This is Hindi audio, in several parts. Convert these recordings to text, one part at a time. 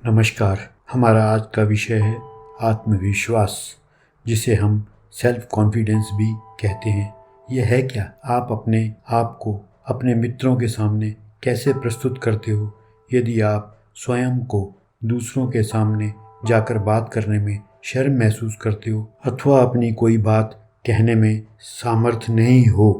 नमस्कार। हमारा आज का विषय है आत्मविश्वास, जिसे हम सेल्फ कॉन्फिडेंस भी कहते हैं। यह है क्या? आप अपने आप को अपने मित्रों के सामने कैसे प्रस्तुत करते हो? यदि आप स्वयं को दूसरों के सामने जाकर बात करने में शर्म महसूस करते हो अथवा अपनी कोई बात कहने में सामर्थ्य नहीं हो,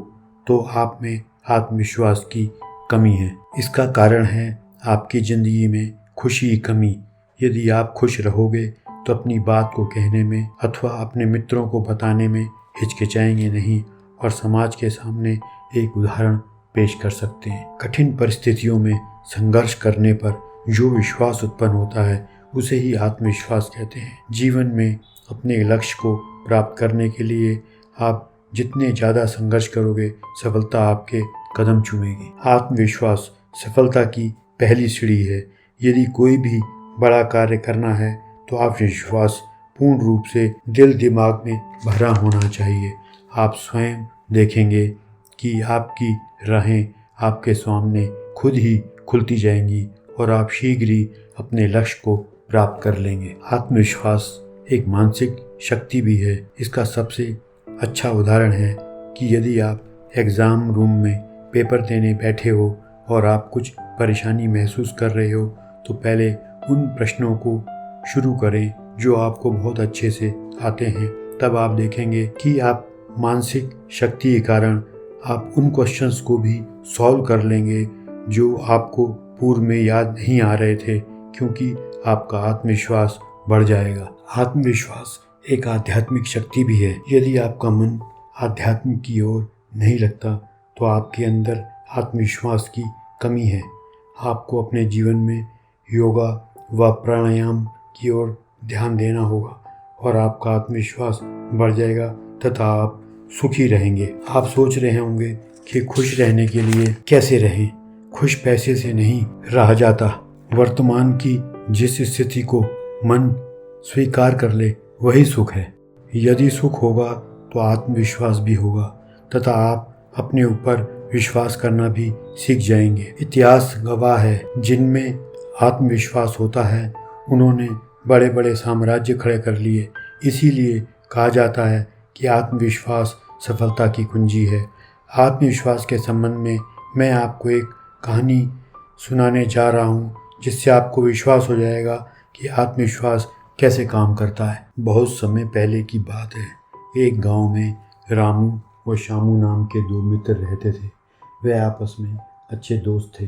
तो आप में आत्मविश्वास की कमी है। इसका कारण है आपकी ज़िंदगी में खुशी की कमी। यदि आप खुश रहोगे तो अपनी बात को कहने में अथवा अपने मित्रों को बताने में हिचकिचाएंगे नहीं और समाज के सामने एक उदाहरण पेश कर सकते हैं। कठिन परिस्थितियों में संघर्ष करने पर जो विश्वास उत्पन्न होता है उसे ही आत्मविश्वास कहते हैं। जीवन में अपने लक्ष्य को प्राप्त करने के लिए आप जितने ज़्यादा संघर्ष करोगे, सफलता आपके कदम चूमेगी। आत्मविश्वास सफलता की पहली सीढ़ी है। यदि कोई भी बड़ा कार्य करना है तो आत्मविश्वास पूर्ण रूप से दिल दिमाग में भरा होना चाहिए। आप स्वयं देखेंगे कि आपकी राहें आपके सामने खुद ही खुलती जाएंगी और आप शीघ्र ही अपने लक्ष्य को प्राप्त कर लेंगे। आत्मविश्वास एक मानसिक शक्ति भी है। इसका सबसे अच्छा उदाहरण है कि यदि आप एग्ज़ाम रूम में पेपर देने बैठे हो और आप कुछ परेशानी महसूस कर रहे हो, तो पहले उन प्रश्नों को शुरू करें जो आपको बहुत अच्छे से आते हैं। तब आप देखेंगे कि आप मानसिक शक्ति के कारण आप उन क्वेश्चंस को भी सॉल्व कर लेंगे जो आपको पूर्व में याद नहीं आ रहे थे, क्योंकि आपका आत्मविश्वास बढ़ जाएगा। आत्मविश्वास एक आध्यात्मिक शक्ति भी है। यदि आपका मन आध्यात्म की ओर नहीं लगता तो आपके अंदर आत्मविश्वास की कमी है। आपको अपने जीवन में योगा व प्राणायाम की ओर ध्यान देना होगा और आपका आत्मविश्वास बढ़ जाएगा तथा आप सुखी रहेंगे। आप सोच रहे होंगे कि खुश रहने के लिए कैसे रहें। खुश पैसे से नहीं रहा जाता। वर्तमान की जिस स्थिति को मन स्वीकार कर ले वही सुख है। यदि सुख होगा तो आत्मविश्वास भी होगा तथा आप अपने ऊपर विश्वास करना भी सीख जाएंगे। इतिहास गवाह है, जिनमें आत्मविश्वास होता है उन्होंने बड़े बड़े साम्राज्य खड़े कर लिए। इसीलिए कहा जाता है कि आत्मविश्वास सफलता की कुंजी है। आत्मविश्वास के संबंध में मैं आपको एक कहानी सुनाने जा रहा हूँ, जिससे आपको विश्वास हो जाएगा कि आत्मविश्वास कैसे काम करता है। बहुत समय पहले की बात है। एक गांव में रामू व श्यामू नाम के दो मित्र रहते थे। वे आपस में अच्छे दोस्त थे।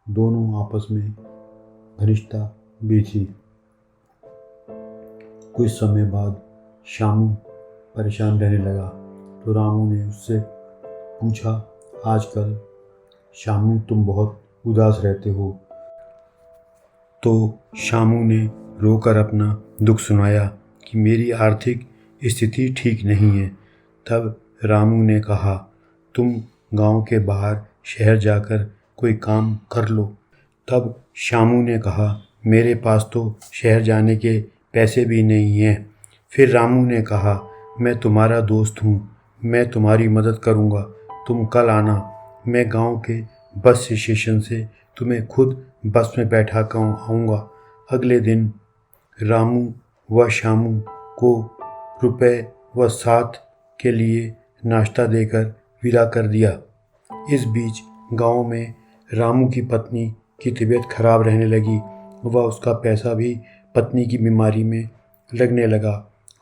दोनों आपस में घनिष्ठता भी थी। कुछ समय बाद श्यामू परेशान रहने लगा तो रामू ने उससे पूछा, आजकल श्यामू तुम बहुत उदास रहते हो। तो श्यामू ने रोकर अपना दुख सुनाया कि मेरी आर्थिक स्थिति ठीक नहीं है। तब रामू ने कहा, तुम गांव के बाहर शहर जाकर कोई काम कर लो। तब श्यामू ने कहा, मेरे पास तो शहर जाने के पैसे भी नहीं हैं। फिर रामू ने कहा, मैं तुम्हारा दोस्त हूँ, मैं तुम्हारी मदद करूँगा। तुम कल आना, मैं गांव के बस स्टेशन से तुम्हें खुद बस में बैठा कर आऊँगा। अगले दिन रामू व श्यामू को रुपए व साथ के लिए नाश्ता देकर विदा कर दिया। इस बीच गांव में रामू की पत्नी की तबीयत खराब रहने लगी व उसका पैसा भी पत्नी की बीमारी में लगने लगा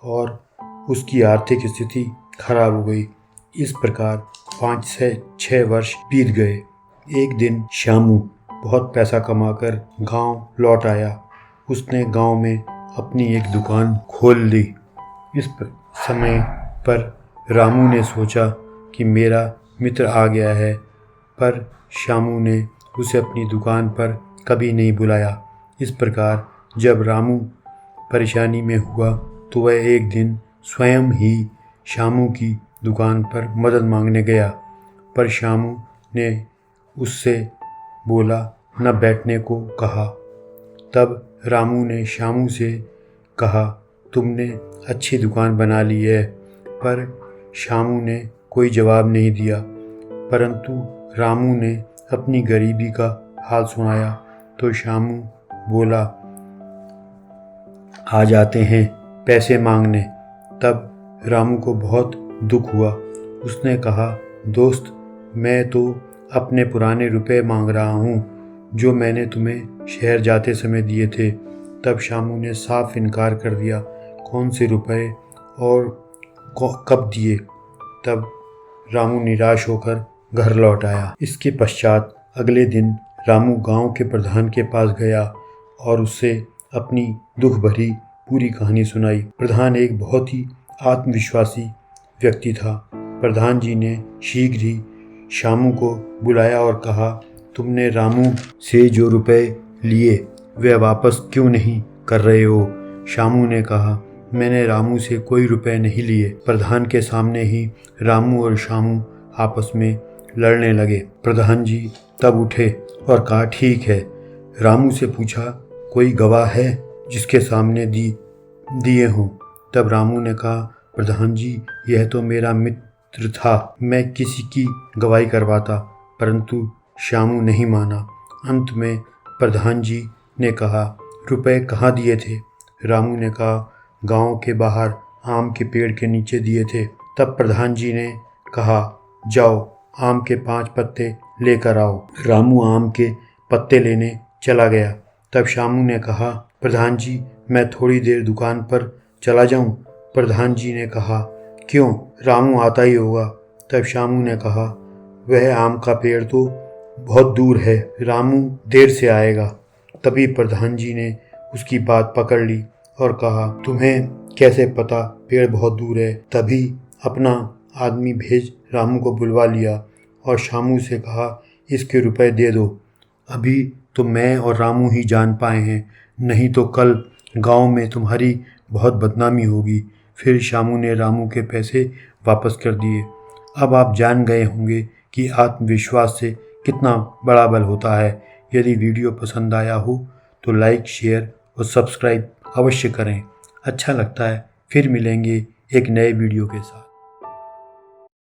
और उसकी आर्थिक स्थिति खराब हो गई। इस प्रकार 5 से 6 वर्ष बीत गए। एक दिन श्यामू बहुत पैसा कमाकर गांव लौट आया। उसने गांव में अपनी एक दुकान खोल ली। इस समय पर रामू ने सोचा कि मेरा मित्र आ गया है, पर श्यामू ने उसे अपनी दुकान पर कभी नहीं बुलाया। इस प्रकार जब रामू परेशानी में हुआ तो वह एक दिन स्वयं ही श्यामू की दुकान पर मदद मांगने गया, पर श्यामू ने उससे बोला न बैठने को कहा। तब रामू ने श्यामू से कहा, तुमने अच्छी दुकान बना ली है, पर श्यामू ने कोई जवाब नहीं दिया। परंतु रामू ने अपनी गरीबी का हाल सुनाया तो श्यामू बोला, आ जाते हैं पैसे मांगने। तब रामू को बहुत दुख हुआ। उसने कहा, दोस्त, मैं तो अपने पुराने रुपए मांग रहा हूँ जो मैंने तुम्हें शहर जाते समय दिए थे। तब शामू ने साफ इनकार कर दिया। कौन से रुपए और कब दिए? तब रामू निराश होकर घर लौट आया। इसके पश्चात अगले दिन रामू गांव के प्रधान के पास गया और उससे अपनी दुख भरी पूरी कहानी सुनाई। प्रधान एक बहुत ही आत्मविश्वासी व्यक्ति था। प्रधान जी ने शीघ्र ही शामू को बुलाया और कहा, तुमने रामू से जो रुपए लिए वे वापस क्यों नहीं कर रहे हो? शामू ने कहा, मैंने रामू से कोई रुपए नहीं लिए। प्रधान के सामने ही रामू और शामू आपस में लड़ने लगे। प्रधान जी तब उठे और कहा, ठीक है। रामू से पूछा, कोई गवाह है जिसके सामने दिए हों? तब रामू ने कहा, प्रधान जी, यह तो मेरा मित्र था, मैं किसी की गवाही करवाता। परंतु शामू नहीं माना। अंत में प्रधान जी ने कहा, रुपए कहाँ दिए थे? रामू ने कहा, गांव के बाहर आम के पेड़ के नीचे दिए थे। तब प्रधान जी ने कहा, जाओ आम के 5 पत्ते लेकर आओ। रामू आम के पत्ते लेने चला गया। तब शामू ने कहा, प्रधान जी, मैं थोड़ी देर दुकान पर चला जाऊं? प्रधान जी ने कहा, क्यों? रामू आता ही होगा। तब शामू ने कहा, वह आम का पेड़ तो बहुत दूर है, रामू देर से आएगा। तभी प्रधान जी ने उसकी बात पकड़ ली और कहा, तुम्हें कैसे पता पेड़ बहुत दूर है? तभी अपना आदमी भेज रामू को बुलवा लिया और शामू से कहा, इसके रुपए दे दो। अभी तो मैं और रामू ही जान पाए हैं, नहीं तो कल गांव में तुम्हारी बहुत बदनामी होगी। फिर शामू ने रामू के पैसे वापस कर दिए। अब आप जान गए होंगे कि आत्मविश्वास से कितना बड़ा बल होता है। यदि वीडियो पसंद आया हो तो लाइक, शेयर और सब्सक्राइब अवश्य करें। अच्छा लगता है। फिर मिलेंगे एक नए वीडियो के साथ।